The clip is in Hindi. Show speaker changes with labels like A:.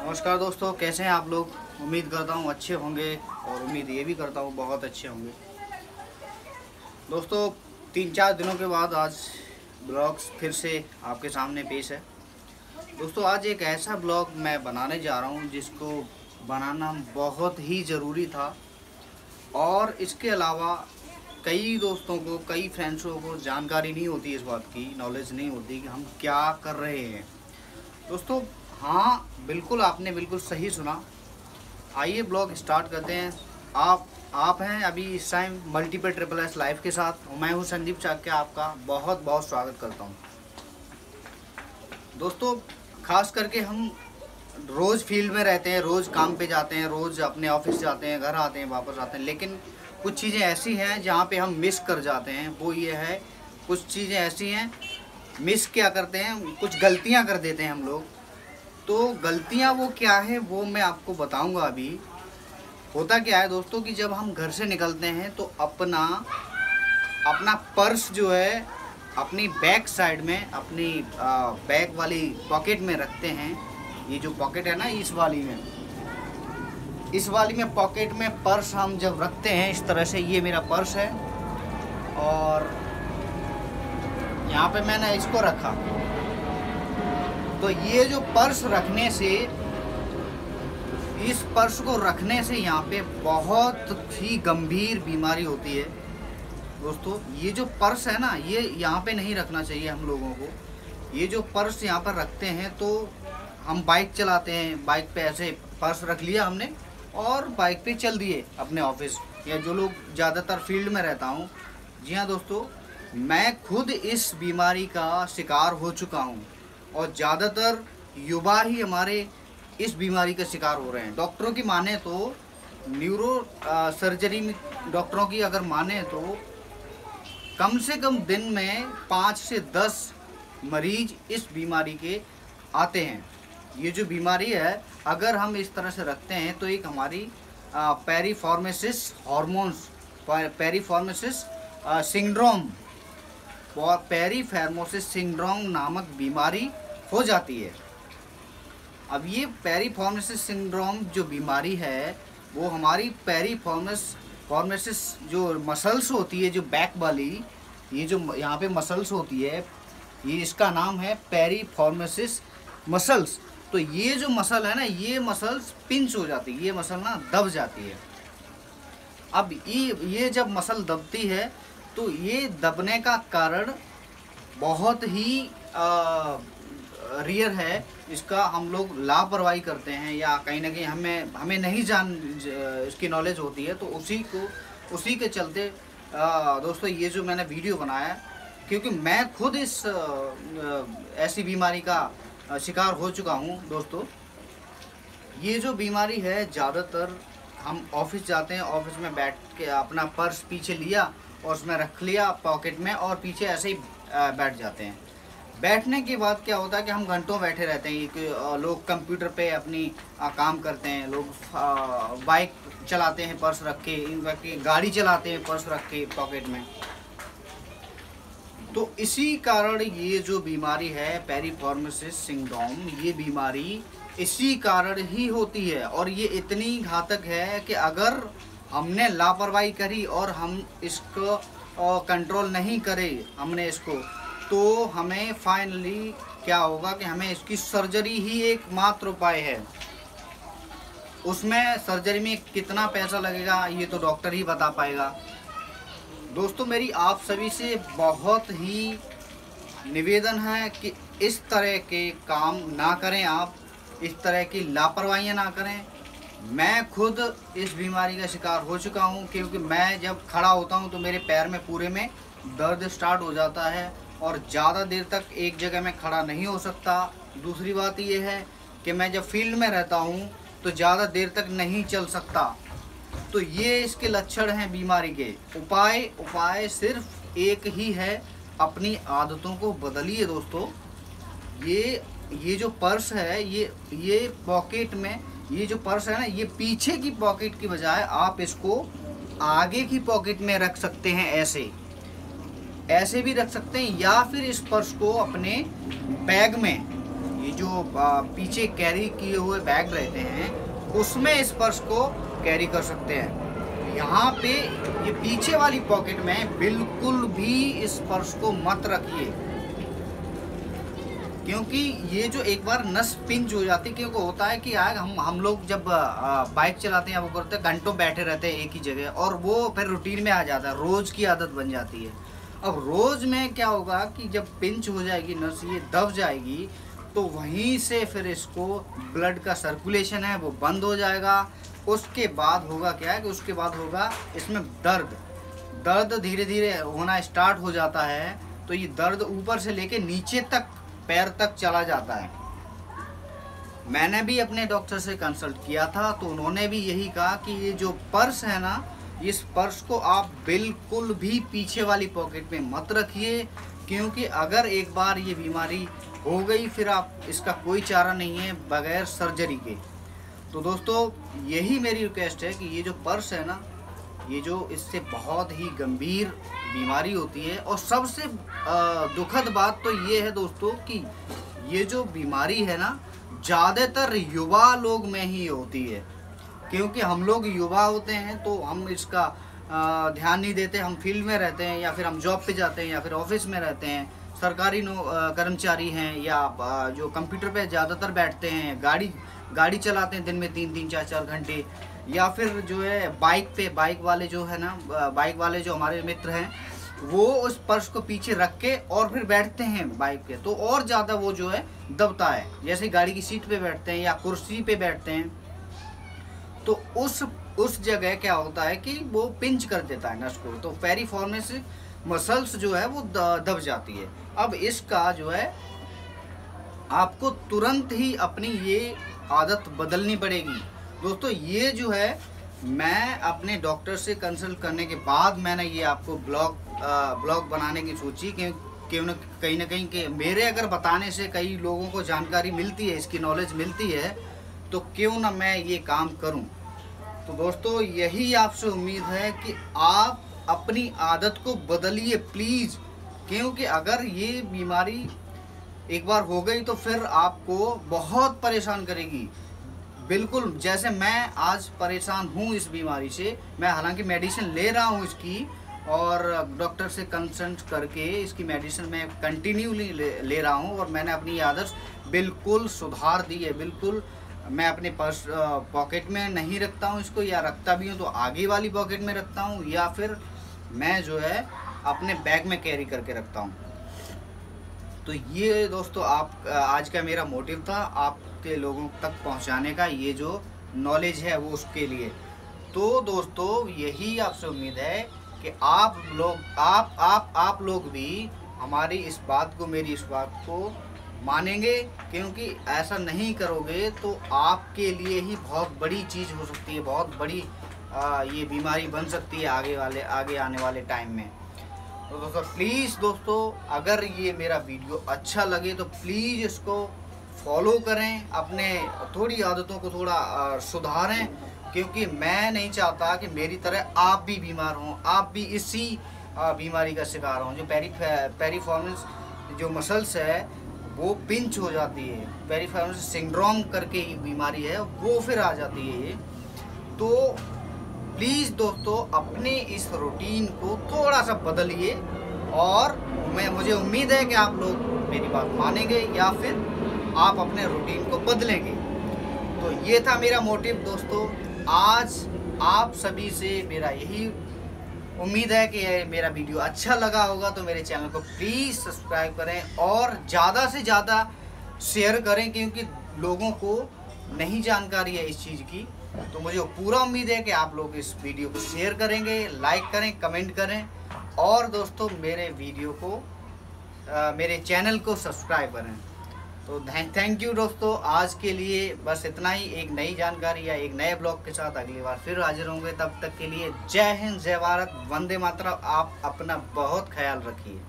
A: नमस्कार दोस्तों, कैसे हैं आप लोग। उम्मीद करता हूँ अच्छे होंगे और उम्मीद ये भी करता हूँ बहुत अच्छे होंगे। दोस्तों 3-4 दिनों के बाद आज ब्लॉग्स फिर से आपके सामने पेश है। दोस्तों आज एक ऐसा ब्लॉग मैं बनाने जा रहा हूँ जिसको बनाना बहुत ही ज़रूरी था और इसके अलावा कई दोस्तों को, कई फ्रेंड्सों को जानकारी नहीं होती, इस बात की नॉलेज नहीं होती कि हम क्या कर रहे हैं। दोस्तों हाँ, बिल्कुल आपने बिल्कुल सही सुना। आइए ब्लॉग स्टार्ट करते हैं। आप हैं अभी इस time multiple triple S live के साथ। मैं हूं संदीप चाक्या, आपका बहुत बहुत स्वागत करता हूं। दोस्तों खास करके हम रोज़ फील्ड में रहते हैं, रोज़ काम पे जाते हैं, रोज़ अपने ऑफिस जाते हैं, घर आते हैं, वापस आते हैं, लेकिन कुछ चीज़ें ऐसी हैं जहाँ पे हम मिस कर जाते हैं। वो ये है, कुछ चीज़ें ऐसी हैं मिस क्या करते हैं, कुछ गलतियाँ कर देते हैं हम लोग। तो गलतियां वो क्या है वो मैं आपको बताऊंगा अभी। होता क्या है दोस्तों कि जब हम घर से निकलते हैं तो अपना पर्स जो है अपनी बैक साइड में, अपनी बैक वाली पॉकेट में रखते हैं। ये जो पॉकेट है ना, इस वाली में पॉकेट में पर्स हम जब रखते हैं इस तरह से, ये मेरा पर्स है और यहाँ पे मैंने इसको रखा। तो ये जो पर्स रखने से, इस पर्स को रखने से यहाँ पे बहुत ही गंभीर बीमारी होती है। दोस्तों ये जो पर्स है ना, ये यहाँ पे नहीं रखना चाहिए हम लोगों को। ये जो पर्स यहाँ पर रखते हैं तो हम बाइक चलाते हैं, बाइक पे ऐसे पर्स रख लिया हमने और बाइक पे चल दिए अपने ऑफिस, या जो लोग ज़्यादातर फील्ड में रहता हूँ। जी हाँ दोस्तों, मैं खुद इस बीमारी का शिकार हो चुका हूँ और ज़्यादातर युवा ही हमारे इस बीमारी का शिकार हो रहे हैं। डॉक्टरों की माने तो, न्यूरो सर्जरी में डॉक्टरों की अगर माने तो कम से कम दिन में 5 से 10 मरीज इस बीमारी के आते हैं। ये जो बीमारी है अगर हम इस तरह से रखते हैं तो एक हमारी पेरिफॉर्मेसिस हॉर्मोन्स, पेरिफॉर्मेसिस सिंड्रोम, पेरिफॉर्मेसिस सिंड्रोम नामक बीमारी हो जाती है। अब ये पेरिफॉर्मेसिस सिंड्रोम जो बीमारी है वो हमारी पेरिफॉर्मेसिस जो मसल्स होती है, जो बैक वाली, ये जो यहाँ पे मसल्स होती है, ये इसका नाम है पेरिफॉर्मेसिस मसल्स। तो ये जो मसल है ना, ये मसल्स पिंच हो जाती है, ये मसल ना दब जाती है। अब ये जब मसल दबती है तो ये दबने का कारण बहुत ही रियर है। इसका हम लोग लापरवाही करते हैं या कहीं ना कहीं हमें नहीं इसकी नॉलेज होती है, तो उसी के चलते दोस्तों ये जो मैंने वीडियो बनाया, क्योंकि मैं खुद इस ऐसी बीमारी का शिकार हो चुका हूँ। दोस्तों ये जो बीमारी है, ज़्यादातर हम ऑफिस जाते हैं, ऑफिस में बैठ के अपना पर्स पीछे लिया और उसमें रख लिया पॉकेट में और पीछे ऐसे ही बैठ जाते हैं। बैठने के बाद क्या होता है कि हम घंटों बैठे रहते हैं कि लोग कंप्यूटर पे अपनी काम करते हैं, लोग बाइक चलाते हैं पर्स रख के, गाड़ी चलाते हैं पर्स रख के पॉकेट में। तो इसी कारण ये जो बीमारी है पेरिफॉर्मेसिस सिंड्रोम, ये बीमारी इसी कारण ही होती है और ये इतनी घातक है कि अगर हमने लापरवाही करी और हम इसको कंट्रोल नहीं करे हमने इसको, तो हमें फाइनली क्या होगा कि हमें इसकी सर्जरी ही एकमात्र उपाय है। उसमें सर्जरी में कितना पैसा लगेगा ये तो डॉक्टर ही बता पाएगा। दोस्तों मेरी आप सभी से बहुत ही निवेदन है कि इस तरह के काम ना करें, आप इस तरह की लापरवाहियाँ ना करें। मैं खुद इस बीमारी का शिकार हो चुका हूँ, क्योंकि मैं जब खड़ा होता हूँ तो मेरे पैर में पूरे में दर्द स्टार्ट हो जाता है और ज़्यादा देर तक एक जगह में खड़ा नहीं हो सकता। दूसरी बात ये है कि मैं जब फील्ड में रहता हूँ तो ज़्यादा देर तक नहीं चल सकता। तो ये इसके लक्षण हैं बीमारी के। उपाय सिर्फ एक ही है, अपनी आदतों को बदलिए दोस्तों। ये जो पर्स है, ये पॉकेट में, ये जो पर्स है ना, ये पीछे की पॉकेट की बजाय आप इसको आगे की पॉकेट में रख सकते हैं। ऐसे भी रख सकते हैं, या फिर इस पर्स को अपने बैग में, ये जो पीछे कैरी किए हुए बैग रहते हैं उसमें इस पर्स को कैरी कर सकते हैं। यहाँ पे ये पीछे वाली पॉकेट में बिल्कुल भी इस पर्स को मत रखिए, क्योंकि ये जो एक बार नस पिंच हो जाती है, क्योंकि होता है कि यार हम लोग जब बाइक चलाते हैं, वो करते हैं घंटों बैठे रहते हैं एक ही जगह, और वो फिर रूटीन में आ जाता है, रोज़ की आदत बन जाती है। अब रोज़ में क्या होगा कि जब पिंच हो जाएगी नस, ये दब जाएगी, तो वहीं से फिर इसको ब्लड का सर्कुलेशन है वो बंद हो जाएगा। उसके बाद होगा क्या है कि उसके बाद होगा इसमें दर्द धीरे धीरे होना स्टार्ट हो जाता है। तो ये दर्द ऊपर से लेके नीचे तक, पैर तक चला जाता है। मैंने भी अपने डॉक्टर से कंसल्ट किया था, तो उन्होंने भी यही कहा कि ये जो पर्स है ना, इस पर्स को आप बिल्कुल भी पीछे वाली पॉकेट में मत रखिए, क्योंकि अगर एक बार ये बीमारी हो गई फिर आप इसका कोई चारा नहीं है बगैर सर्जरी के। तो दोस्तों यही मेरी रिक्वेस्ट है कि ये जो पर्स है ना, ये जो इससे बहुत ही गंभीर बीमारी होती है। और सबसे दुखद बात तो ये है दोस्तों कि ये जो बीमारी है ना, ज़्यादातर युवा लोग में ही होती है, क्योंकि हम लोग युवा होते हैं तो हम इसका ध्यान नहीं देते। हम फील्ड में रहते हैं, या फिर हम जॉब पे जाते हैं, या फिर ऑफिस में रहते हैं, सरकारी कर्मचारी हैं, या जो कंप्यूटर पे ज़्यादातर बैठते हैं, गाड़ी चलाते हैं दिन में 3-3 4-4 घंटे, या फिर जो है बाइक वाले जो है ना, बाइक वाले जो हमारे मित्र हैं, वो उस पर्स को पीछे रख के और फिर बैठते हैं बाइक पे, तो और ज़्यादा वो जो है दबता है। जैसे गाड़ी की सीट पे बैठते हैं या कुर्सी पे बैठते हैं, तो उस जगह क्या होता है कि वो पिंच कर देता है नस को, तो पेरिफॉर्मिस मसल्स जो है वो दब जाती है। अब इसका जो है आपको तुरंत ही अपनी ये आदत बदलनी पड़ेगी दोस्तों। ये जो है मैं अपने डॉक्टर से कंसल्ट करने के बाद मैंने ये आपको ब्लॉग बनाने की सोची, कहीं ना कहीं के मेरे अगर बताने से कई लोगों को जानकारी मिलती है, इसकी नॉलेज मिलती है, तो क्यों ना मैं ये काम करूं। तो दोस्तों यही आपसे उम्मीद है कि आप अपनी आदत को बदलिए प्लीज़, क्योंकि अगर ये बीमारी एक बार हो गई तो फिर आपको बहुत परेशान करेगी। बिल्कुल जैसे मैं आज परेशान हूँ इस बीमारी से, मैं हालांकि मेडिसिन ले रहा हूँ इसकी, और डॉक्टर से कंसल्ट करके इसकी मेडिसिन मैं कंटिन्यूली ले रहा हूँ, और मैंने अपनी आदत बिल्कुल सुधार दी है। बिल्कुल मैं अपने पर्स पॉकेट में नहीं रखता हूँ इसको, या रखता भी हूँ तो आगे वाली पॉकेट में रखता हूँ, या फिर मैं जो है अपने बैग में कैरी करके रखता हूँ। तो ये दोस्तों आज का मेरा मोटिव था आपके लोगों तक पहुंचाने का, ये जो नॉलेज है वो उसके लिए। तो दोस्तों यही आपसे उम्मीद है कि आप लोग भी हमारी इस बात को, मेरी इस बात को मानेंगे, क्योंकि ऐसा नहीं करोगे तो आपके लिए ही बहुत बड़ी चीज़ हो सकती है, बहुत बड़ी ये बीमारी बन सकती है आगे आने वाले टाइम में। तो दोस्तों प्लीज़ दोस्तों, अगर ये मेरा वीडियो अच्छा लगे तो प्लीज़ इसको फॉलो करें, अपने थोड़ी आदतों को थोड़ा सुधारें, क्योंकि मैं नहीं चाहता कि मेरी तरह आप भी बीमार हों, आप भी इसी बीमारी का शिकार हों। जो पेरिफॉर्मिस जो मसल्स है वो पिंच हो जाती है, पेरिफॉर्मिस सिंड्रोम करके ये बीमारी है, वो फिर आ जाती है ये। तो प्लीज़ दोस्तों अपने इस रूटीन को थोड़ा सा बदलिए, और मुझे उम्मीद है कि आप लोग मेरी बात मानेंगे, या फिर आप अपने रूटीन को बदलेंगे। तो ये था मेरा मोटिव दोस्तों। आज आप सभी से मेरा यही उम्मीद है कि मेरा वीडियो अच्छा लगा होगा, तो मेरे चैनल को प्लीज़ सब्सक्राइब करें और ज़्यादा से ज़्यादा शेयर करें, क्योंकि लोगों को नहीं जानकारी है इस चीज़ की। तो मुझे पूरा उम्मीद है कि आप लोग इस वीडियो को शेयर करेंगे, लाइक करें, कमेंट करें, और दोस्तों मेरे वीडियो को मेरे चैनल को सब्सक्राइब करें। तो थैंक यू दोस्तों, आज के लिए बस इतना ही। एक नई जानकारी या एक नए ब्लॉग के साथ अगली बार फिर हाजिर होंगे। तब तक के लिए जय हिंद, जय भारत, वंदे मातरम। आप अपना बहुत ख्याल रखिए।